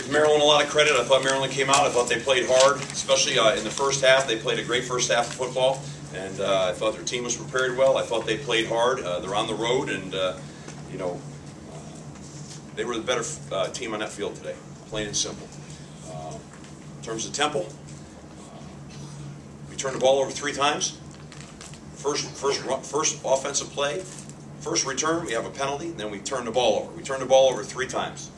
give Maryland a lot of credit. I thought Maryland came out. I thought they played hard, especially in the first half. They played a great first half of football, and I thought their team was prepared well. I thought they played hard. They're on the road, and you know, they were the better team on that field today, plain and simple. In terms of Temple, we turned the ball over 3 times. First offensive play, first return, we have a penalty, then we turn the ball over. We turned the ball over 3 times.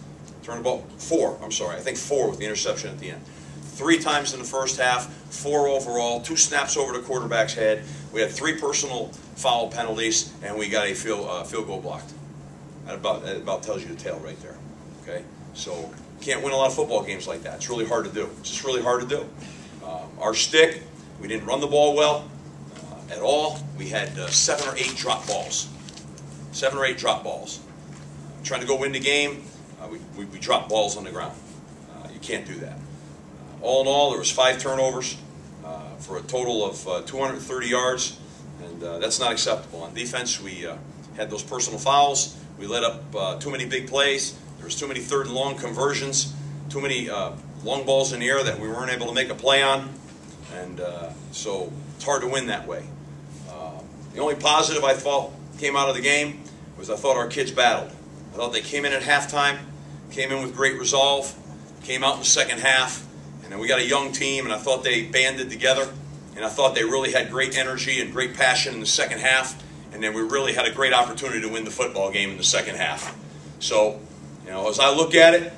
Turned the ball 4. I'm sorry, I think 4 with the interception at the end. 3 times in the first half, 4 overall, 2 snaps over the quarterback's head. We had 3 personal foul penalties, and we got a field goal blocked. That about tells you the tale right there. Okay, so you can't win a lot of football games like that. It's really hard to do. It's just really hard to do. Our stick, we didn't run the ball well at all. We had 7 or 8 drop balls. 7 or 8 drop balls. Trying to go win the game, we dropped balls on the ground. You can't do that. All in all, there was 5 turnovers for a total of 230 yards, and that's not acceptable. On defense, we had those personal fouls. We let up too many big plays. There was too many 3rd and long conversions, too many long balls in the air that we weren't able to make a play on, and so it's hard to win that way. The only positive I thought came out of the game was I thought our kids battled. I thought they came in at halftime, came in with great resolve, came out in the second half, and then we got a young team, and I thought they banded together, and I thought they really had great energy and great passion in the second half, and then we really had a great opportunity to win the football game in the second half. So, you know, as I look at it,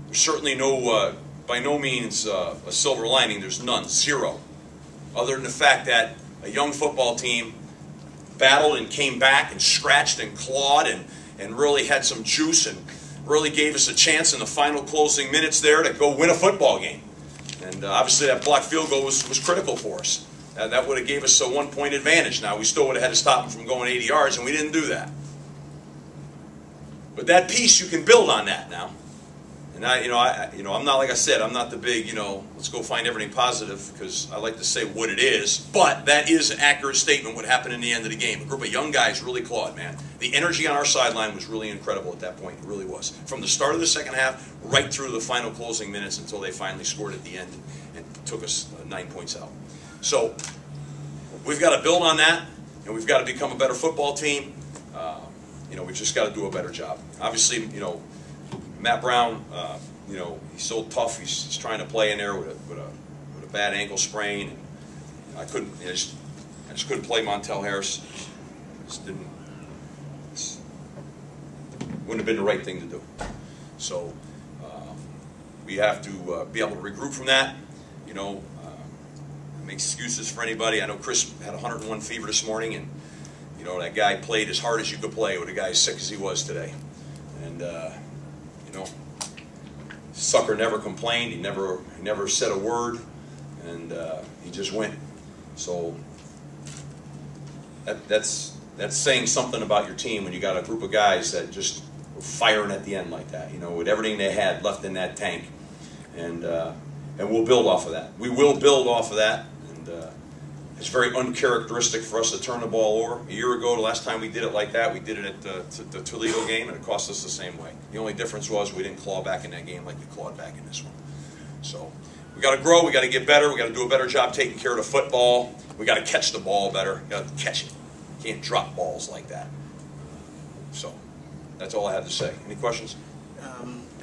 there's certainly no, by no means a silver lining. There's none, 0, other than the fact that a young football team battled and came back and scratched and clawed and really had some juice and really gave us a chance in the final closing minutes there to go win a football game. And obviously that blocked field goal was critical for us. That would have gave us a 1-point advantage. Now, we still would have had to stop them from going 80 yards, and we didn't do that. But that piece, you can build on that now. And I'm not, like I said, I'm not the big, let's go find everything positive, because I like to say what it is. But that is an accurate statement what happened in the end of the game. A group of young guys really clawed, man. The energy on our sideline was really incredible at that point. It really was. From the start of the second half right through the final closing minutes until they finally scored at the end and took us 9 points out. So we've got to build on that, and we've got to become a better football team. We've just got to do a better job. Obviously, Matt Brown, he's so tough. He's trying to play in there with a bad ankle sprain. And I just couldn't play Montel Harris. Wouldn't have been the right thing to do. So we have to be able to regroup from that. Make excuses for anybody. I know Chris had 101 fever this morning, and that guy played as hard as you could play with a guy as sick as he was today. And sucker never complained. He never said a word, and he just went. So that's saying something about your team when you got a group of guys that just were firing at the end like that. With everything they had left in that tank, and we'll build off of that. We will build off of that, and it's very uncharacteristic for us to turn the ball over. A year ago, the last time we did it like that, we did it at the Toledo game, and it cost us the same way. The only difference was we didn't claw back in that game like we clawed back in this one. So we got to grow. We got to get better. We got to do a better job taking care of the football. We got to catch the ball better. We got to catch it. You can't drop balls like that. So that's all I have to say. Any questions?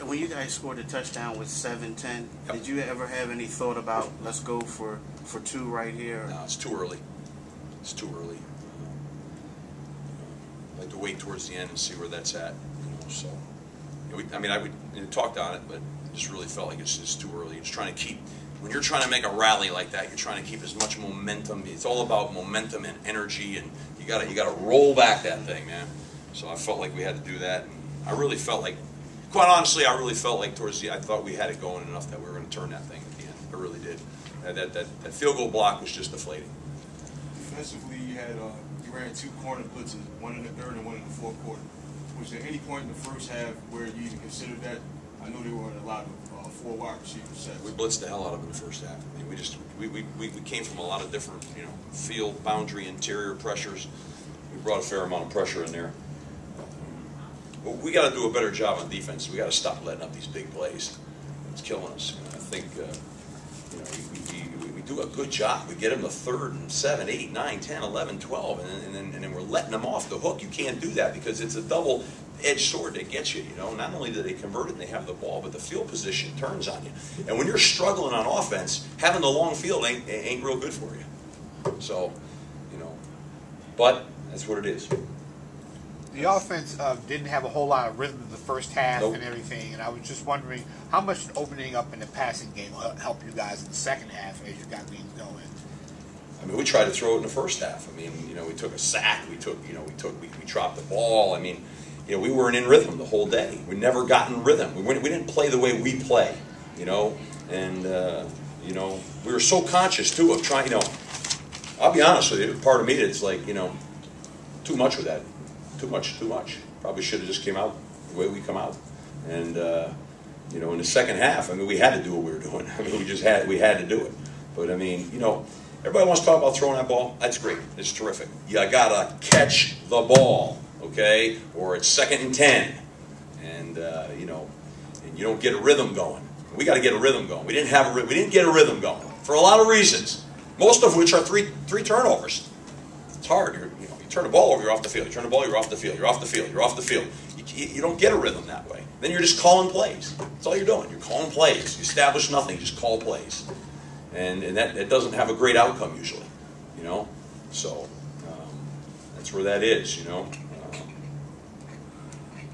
When you guys scored the touchdown with 7-10, yep. Did you ever have any thought about let's go for 2 right here? No, it's too early. It's too early. I'd like to wait towards the end and see where that's at. So, we talked on it, but I just really felt like it's just too early. It's trying to keep. When you're trying to make a rally like that, you're trying to keep as much momentum. It's all about momentum and energy, and you gotta roll back that thing, man. So I felt like we had to do that. And I really felt like. Quite honestly, I really felt like I thought we had it going enough that we were going to turn that thing at the end. I really did. That field goal block was just deflating. Defensively, you ran 2 corner blitzes, one in the third and one in the fourth quarter. Was there any point in the first half where you even considered that? I know there weren't a lot of 4 wide receiver sets. We blitzed the hell out of it in the first half. I mean, we came from a lot of different field boundary interior pressures. We brought a fair amount of pressure in there. But we got to do a better job on defense. We got to stop letting up these big plays. It's killing us. I think we do a good job. We get them to 3rd and 7, 8, 9, 10, 11, 12, and then we're letting them off the hook. You can't do that because it's a double-edged sword that gets you. You know, not only do they convert it and they have the ball, but the field position turns on you. And when you're struggling on offense, having the long field ain't real good for you. So, you know, but that's what it is. The offense didn't have a whole lot of rhythm in the first half Nope. and everything, and I was just wondering how much opening up in the passing game will help you guys in the second half as you got things going. I mean, we tried to throw it in the first half. I mean, you know, we took a sack. We dropped the ball. I mean, you know, we weren't in rhythm the whole day. We never got in rhythm. We didn't play the way we play, you know, and you know, we were so conscious too of trying. You know, I'll be honest with you. Part of me that's like, you know, too much with that. Too much. Probably should have just came out the way we come out. And you know, in the second half, I mean, we had to do what we were doing. I mean, we had to do it. But I mean, you know, everybody wants to talk about throwing that ball. That's great. It's terrific. You gotta catch the ball, okay? Or it's 2nd and 10, and you know, and you don't get a rhythm going. We got to get a rhythm going. We didn't get a rhythm going for a lot of reasons. Most of which are three turnovers. It's hard. You turn the ball over, you're off the field. You turn the ball, you're off the field. You're off the field. You're off the field. You don't get a rhythm that way. Then you're just calling plays. That's all you're doing. You're calling plays. You establish nothing. You just call plays. And that doesn't have a great outcome usually, you know. So that's where that is, you know.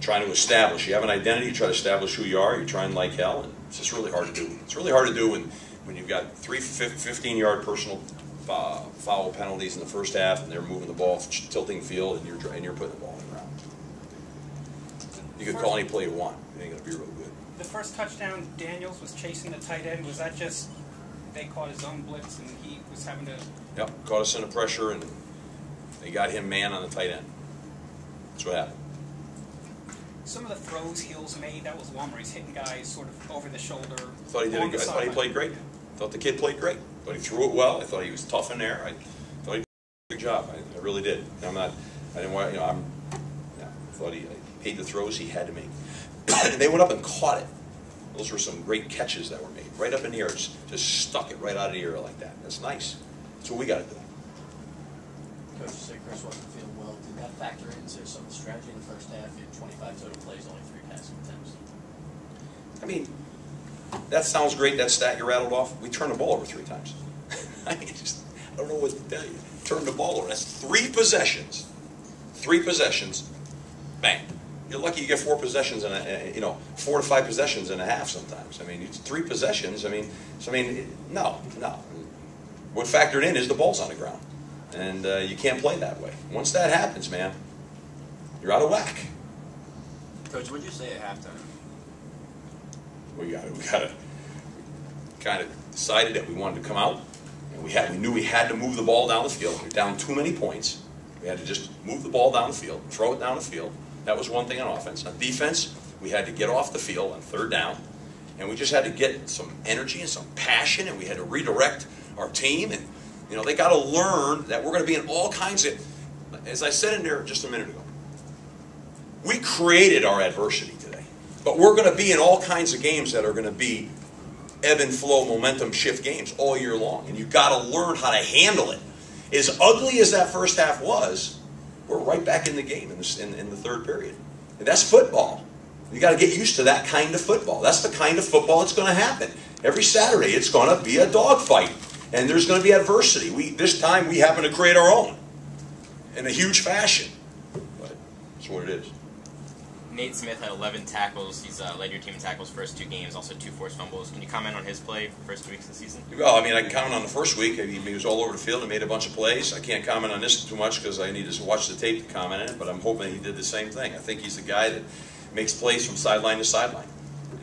Trying to establish. You have an identity. You try to establish who you are. You're trying like hell, and it's just really hard to do. It's really hard to do when you've got 3 15-yard personal foul penalties in the first half, and they're moving the ball, tilting field, and you're putting the ball in the ground. You can call any play you want. It ain't going to be real good. The first touchdown, Daniels was chasing the tight end. Was that just they caught his own blitz and he was having to... Yep, caught us in the pressure, and they got him man on the tight end. That's what happened. Some of the throws Heels made, that was one where he's hitting guys sort of over the shoulder. I thought I thought he played great. I thought the kid played great. I thought he threw it well. I thought he was tough in there. I thought he did a good job. I really did. I thought he paid the throws he had to make. And they went up and caught it. Those were some great catches that were made. Right up in the air. Just stuck it right out of the air like that. That's nice. That's what we got to do. Coach, you said Chris wasn't feeling well. Did that factor into some of the strategy in the first half? You had 25 total plays, only 3 passing attempts. I mean, that sounds great, that stat you rattled off. We turned the ball over 3 times. I don't know what to tell you. Turned the ball over. That's 3 possessions. 3 possessions. Bang. You're lucky you get 4 possessions in 4 to 5 possessions in a half sometimes. I mean, it's 3 possessions. No. What factored in is the ball's on the ground. And you can't play that way. Once that happens, man, you're out of whack. Coach, what did you say at halftime? We kind of decided that we wanted to come out, and we knew we had to move the ball down the field. We were down too many points. We had to just move the ball down the field, throw it down the field. That was one thing on offense. On defense, we had to get off the field on 3rd down, and we just had to get some energy and some passion, and we had to redirect our team. And they got to learn that we're going to be in all kinds of, as I said in there just a minute ago, we created our adversity today. But we're going to be in all kinds of games that are going to be ebb and flow, momentum shift games all year long. And you've got to learn how to handle it. As ugly as that first half was, we're right back in the game in the 3rd period. And that's football. You got to get used to that kind of football. That's the kind of football that's going to happen. Every Saturday it's going to be a dogfight. And there's going to be adversity. This time we happen to create our own in a huge fashion. But that's what it is. Nate Smith had 11 tackles. He's led your team in tackles first 2 games, also 2 forced fumbles. Can you comment on his play first 2 weeks of the season? Well, I can comment on the first week. He was all over the field and made a bunch of plays. I can't comment on this too much because I need to watch the tape to comment on it, but I'm hoping he did the same thing. I think he's the guy that makes plays from sideline to sideline,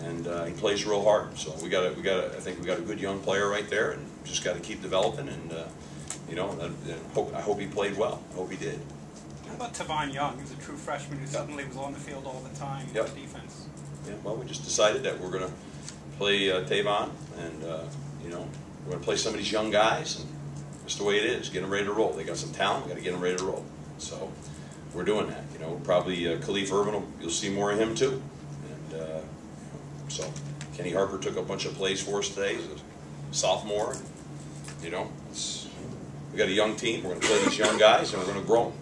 and he plays real hard. So I think we got a good young player right there, and just got to keep developing. And I hope he played well. I hope he did. How about Tavon Young? He was a true freshman who suddenly was on the field all the time in defense. Yeah, well, we just decided that we're going to play Tavon, and we're going to play some of these young guys, and that's the way it is. Get them ready to roll. They got some talent. We got to get them ready to roll. So we're doing that. You know, probably Khalif Urban, you'll see more of him too. And so Kenny Harper took a bunch of plays for us today. He's a sophomore. You know, we got a young team. We're going to play these young guys, and we're going to grow them.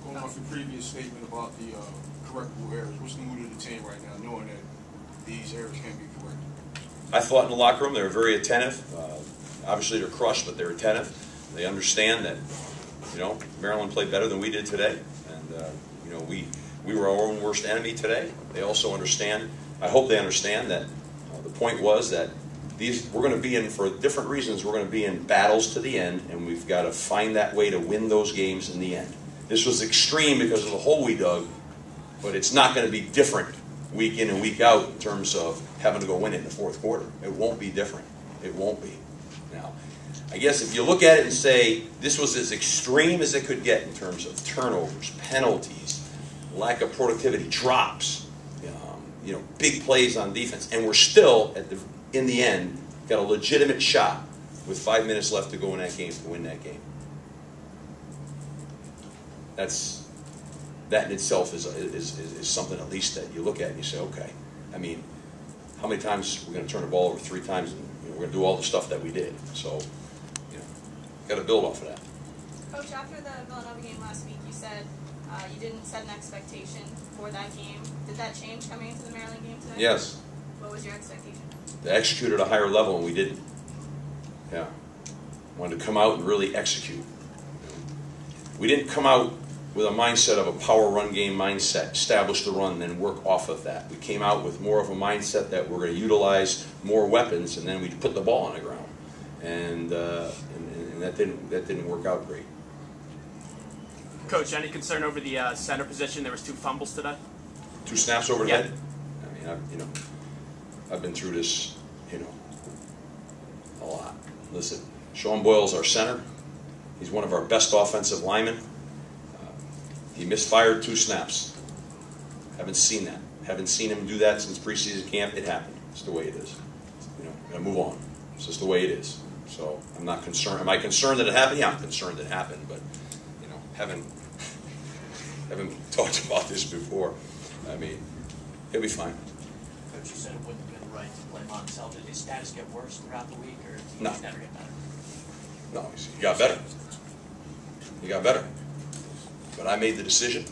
Going off your previous statement about the correctable errors, what's the mood of the team right now, knowing that these errors can't be corrected? I thought in the locker room they were very attentive. Obviously, they're crushed, but they're attentive. They understand that, you know, Maryland played better than we did today, and you know, we were our own worst enemy today. They also understand. I hope they understand that the point was that we're going to be in, for different reasons, we're going to be in battles to the end, and we've got to find that way to win those games in the end. This was extreme because of the hole we dug, but it's not going to be different week in and week out in terms of having to go win it in the fourth quarter. It won't be different. It won't be. Now, I guess if you look at it and say this was as extreme as it could get in terms of turnovers, penalties, lack of productivity, drops, you know, big plays on defense, and we're still in the end got a legitimate shot with 5 minutes left to go in that game to win that game. That in itself is something at least that you look at and you say, okay. I mean, how many times we're going to turn the ball over 3 times, and you know, we're going to do all the stuff that we did. So, you know, got to build off of that. Coach, after the Villanova game last week, you said you didn't set an expectation for that game. Did that change coming into the Maryland game today? Yes. What was your expectation? They executed at a higher level, and we didn't. Yeah. Wanted to come out and really execute. We didn't come out with a mindset of a power run game mindset, establish the run, then work off of that. We came out with more of a mindset that we're going to utilize more weapons, and then we put the ball on the ground, and that didn't work out great. Coach, any concern over the center position? There was 2 fumbles today. 2 snaps over the Yeah. head. I mean, I've been through this, a lot. Listen, Sean Boyle's our center. He's one of our best offensive linemen. He misfired 2 snaps. Haven't seen that. Haven't seen him do that since preseason camp. It happened. It's the way it is. Gotta move on. It's just the way it is. So I'm not concerned. Am I concerned that it happened? Yeah, I'm concerned it happened, but haven't talked about this before. I mean, he'll be fine. Coach, you said it wouldn't have been right to play Monticello. Did his status get worse throughout the week, or did he No. just never get better? No, he got better. He got better. But I made the decision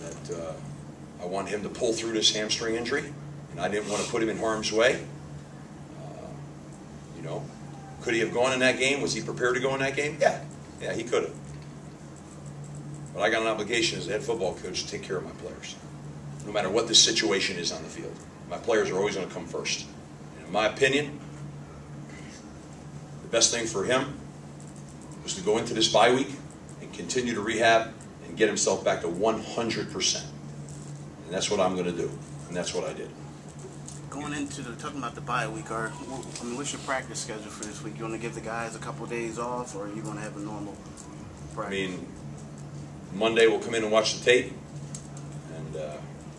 that I want him to pull through this hamstring injury, and I didn't want to put him in harm's way. Could he have gone in that game? Was he prepared to go in that game? Yeah, he could have. But I got an obligation as the head football coach to take care of my players, no matter what the situation is on the field. My players are always going to come first. And in my opinion, the best thing for him was to go into this bye week and continue to rehab and get himself back to 100%. And that's what I'm going to do. And that's what I did. Going into talking about the bye week, what's your practice schedule for this week? You want to give the guys a couple of days off, or are you going to have a normal practice? I mean, Monday we'll come in and watch the tape, and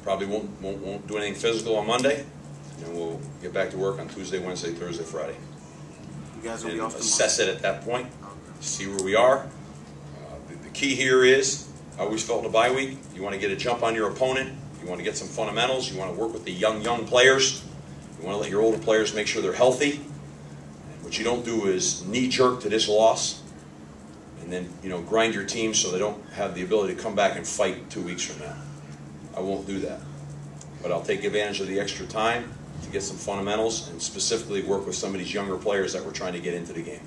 probably won't do anything physical on Monday, and we'll get back to work on Tuesday, Wednesday, Thursday, Friday. You guys will be off assess it at that point, see where we are. The key here is, I always felt in the bye week, you want to get a jump on your opponent, you want to get some fundamentals, you want to work with the young players, you want to let your older players make sure they're healthy. And what you don't do is knee-jerk to this loss, and then grind your team so they don't have the ability to come back and fight 2 weeks from now. I won't do that. But I'll take advantage of the extra time to get some fundamentals and specifically work with some of these younger players that we're trying to get into the game.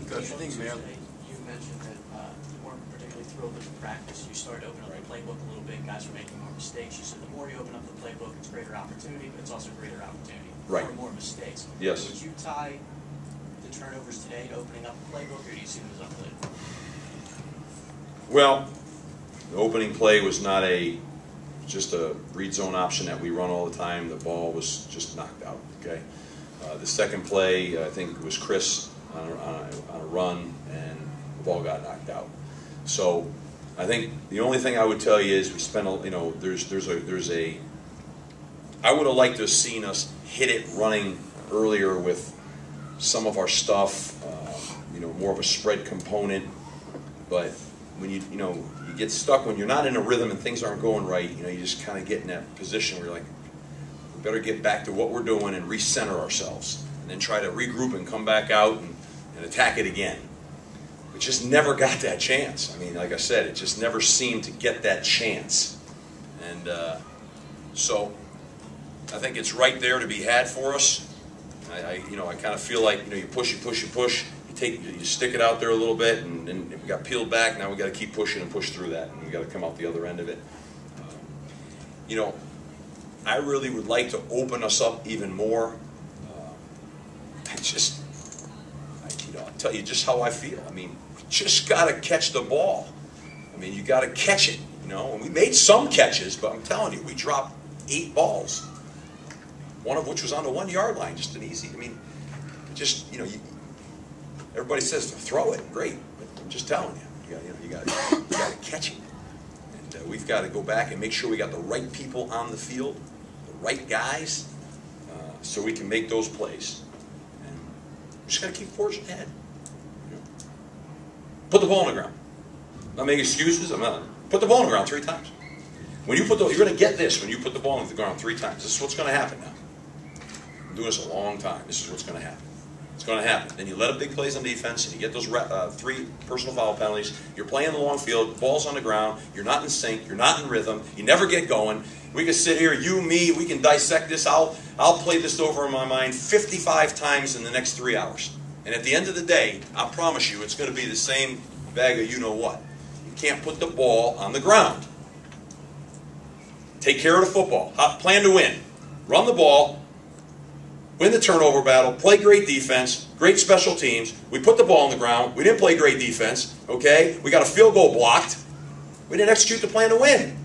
Coach, I think Maryland, you mentioned that you weren't particularly thrilled with the practice. You started to open up the playbook a little bit. Guys were making more mistakes. You said the more you open up the playbook, it's greater opportunity, but it's also greater opportunity for more mistakes. Yes. Would you tie the turnovers today to opening up the playbook, or do you see them as unrelated? Well, the opening play was not just a read zone option that we run all the time. The ball was just knocked out. Okay. The second play, I think, was Chris on a run, and the ball got knocked out. So I think the only thing I would tell you is we spent I would have liked to have seen us hit it running earlier with some of our stuff, more of a spread component. But when you get stuck when you're not in a rhythm and things aren't going right. You know, you just kind of get in that position where you're like, we better get back to what we're doing and recenter ourselves, and then try to regroup and come back out and attack it again. We just never got that chance. I mean, like I said, it just never seemed to get that chance. And so I think it's right there to be had for us. I kind of feel like, you push, you stick it out there a little bit, and we got peeled back. Now we got to keep pushing and push through that, and we got to come out the other end of it. I really would like to open us up even more. I'll tell you just how I feel. I mean, we just got to catch the ball. I mean, you got to catch it, and we made some catches, but I'm telling you, we dropped 8 balls, one of which was on the 1-yard line, just an easy, everybody says to throw it, great, but I'm just telling you, you got to catch it. And we've got to go back and make sure we got the right people on the field, the right guys, so we can make those plays. And we just got to keep forging ahead. Put the ball on the ground. Not make excuses. Put the ball on the ground 3 times. When you you're going to get this when you put the ball on the ground 3 times. This is what's going to happen now. I'm doing this a long time. This is what's going to happen. It's going to happen. Then you let up big plays on defense, and you get those 3 personal foul penalties. You're playing the long field. The ball's on the ground. You're not in sync. You're not in rhythm. You never get going. We can sit here, you, me. We can dissect this. I'll play this over in my mind 55 times in the next 3 hours. And at the end of the day, I promise you, it's going to be the same bag of you-know-what. You can't put the ball on the ground. Take care of the football. Plan to win. Run the ball. Win the turnover battle. Play great defense. Great special teams. We put the ball on the ground. We didn't play great defense. Okay? We got a field goal blocked. We didn't execute the plan to win.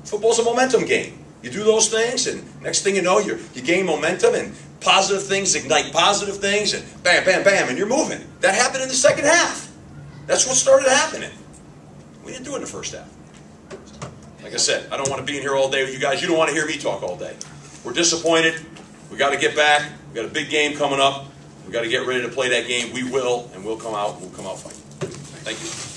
Football's a momentum game. You do those things, and next thing you know, you gain momentum, and positive things ignite positive things, and bam, bam, bam, and you're moving. That happened in the second half. That's what started happening. We didn't do it in the first half. Like I said, I don't want to be in here all day with you guys. You don't want to hear me talk all day. We're disappointed. We got to get back. We got a big game coming up. We got to get ready to play that game. We will, and we'll come out fighting. Thank you.